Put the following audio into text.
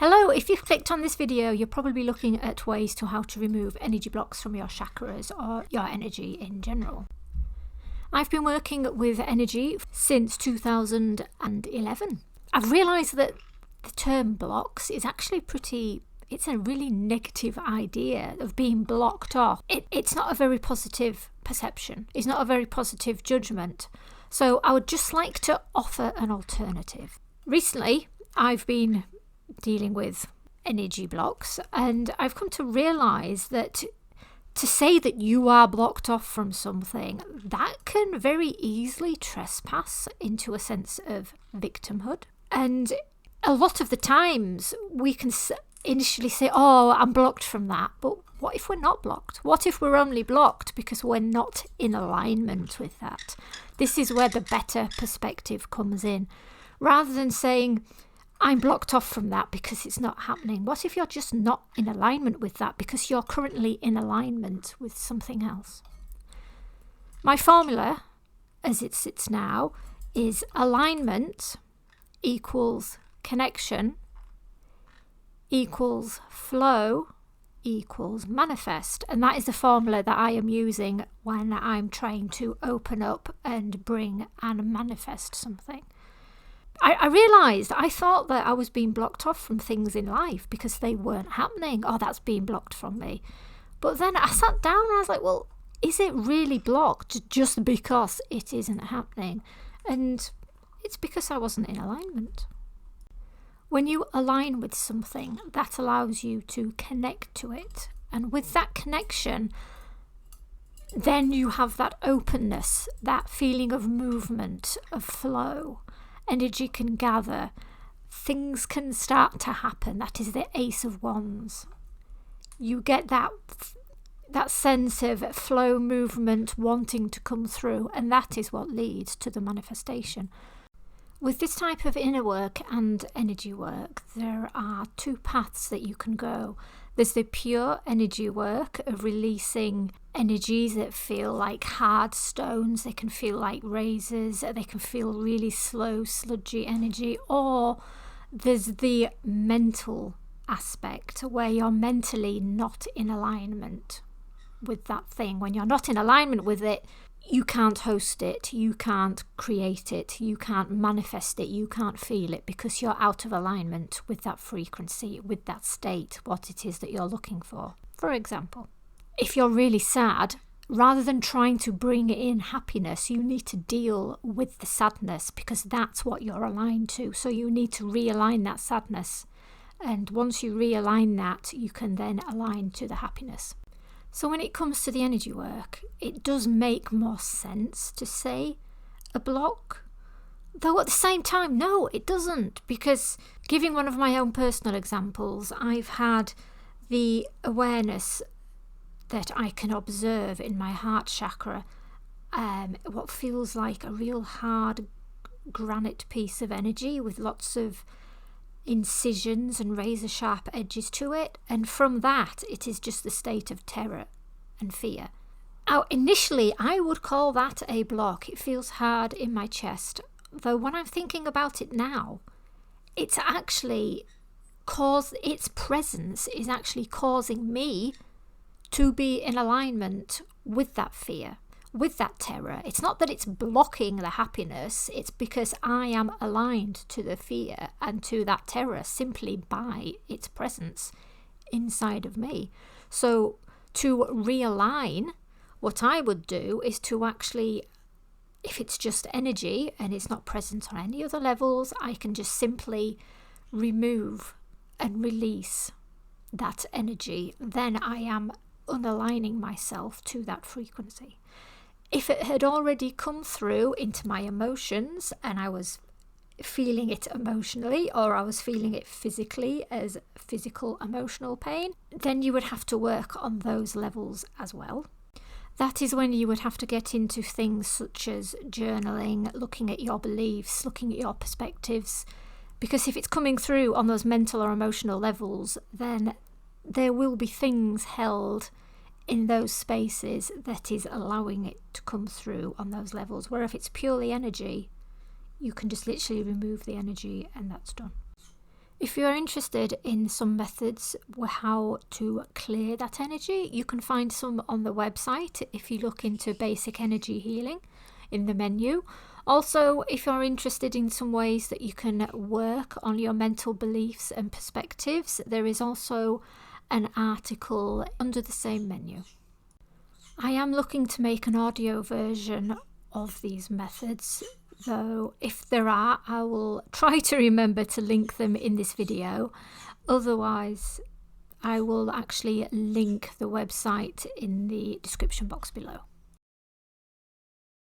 Hello, if you've clicked on this video, you're probably looking at ways to how to remove energy blocks from your chakras or your energy in general. I've been working with energy since 2011. I've realised that the term blocks is actually it's a really negative idea of being blocked off. It's not a very positive perception. It's not a very positive judgment. So I would just like to offer an alternative. Recently, I've been dealing with energy blocks, and I've come to realise that to say that you are blocked off from something, that can very easily trespass into a sense of victimhood. And a lot of the times we can initially say, oh, I'm blocked from that, but what if we're not blocked? What if we're only blocked because we're not in alignment with that? This is where the better perspective comes in. Rather than saying, I'm blocked off from that because it's not happening. What if you're just not in alignment with that because you're currently in alignment with something else? My formula, as it sits now, is alignment equals connection equals flow equals manifest. And that is the formula that I am using when I'm trying to open up and bring and manifest something. I realised, I thought that I was being blocked off from things in life because they weren't happening. Oh, that's being blocked from me. But then I sat down and I was like, well, is it really blocked just because it isn't happening? And it's because I wasn't in alignment. When you align with something, that allows you to connect to it. And with that connection, then you have that openness, that feeling of movement, of flow. Energy can gather, things can start to happen. That is the Ace of Wands. You get that sense of flow, movement, wanting to come through, and that is what leads to the manifestation. With this type of inner work and energy work, there are two paths that you can go. There's the pure energy work of releasing energies that feel like hard stones, they can feel like razors, they can feel really slow, sludgy energy, or there's the mental aspect where you're mentally not in alignment with that thing. When you're not in alignment with it, you can't host it, you can't create it, you can't manifest it, you can't feel it because you're out of alignment with that frequency, with that state, what it is that you're looking for. For example, if you're really sad, rather than trying to bring in happiness, you need to deal with the sadness because that's what you're aligned to. So you need to realign that sadness. And once you realign that, you can then align to the happiness. So when it comes to the energy work, it does make more sense to say a block. Though at the same time, no, it doesn't. Because giving one of my own personal examples, I've had the awareness that I can observe in my heart chakra what feels like a real hard granite piece of energy with lots of incisions and razor sharp edges to it, and from that it is just the state of terror and fear. Now initially I would call that a block. It feels hard in my chest, though when I'm thinking about it now, its presence is actually causing me to be in alignment with that fear, with that terror. It's not that it's blocking the happiness, it's because I am aligned to the fear and to that terror simply by its presence inside of me. So to realign, what I would do is to actually, if it's just energy and it's not present on any other levels, I can just simply remove and release that energy. Then I am unaligning myself to that frequency. If it had already come through into my emotions and I was feeling it emotionally, or I was feeling it physically as physical emotional pain, then you would have to work on those levels as well. That is when you would have to get into things such as journaling, looking at your beliefs, looking at your perspectives, because if it's coming through on those mental or emotional levels, then there will be things held in those spaces that is allowing it to come through on those levels. Where if it's purely energy, you can just literally remove the energy and that's done. If you're interested in some methods how to clear that energy, you can find some on the website if you look into basic energy healing in the menu. Also, if you're interested in some ways that you can work on your mental beliefs and perspectives, there is also an article under the same menu. I am looking to make an audio version of these methods, though if there are, I will try to remember to link them in this video. Otherwise, I will actually link the website in the description box below.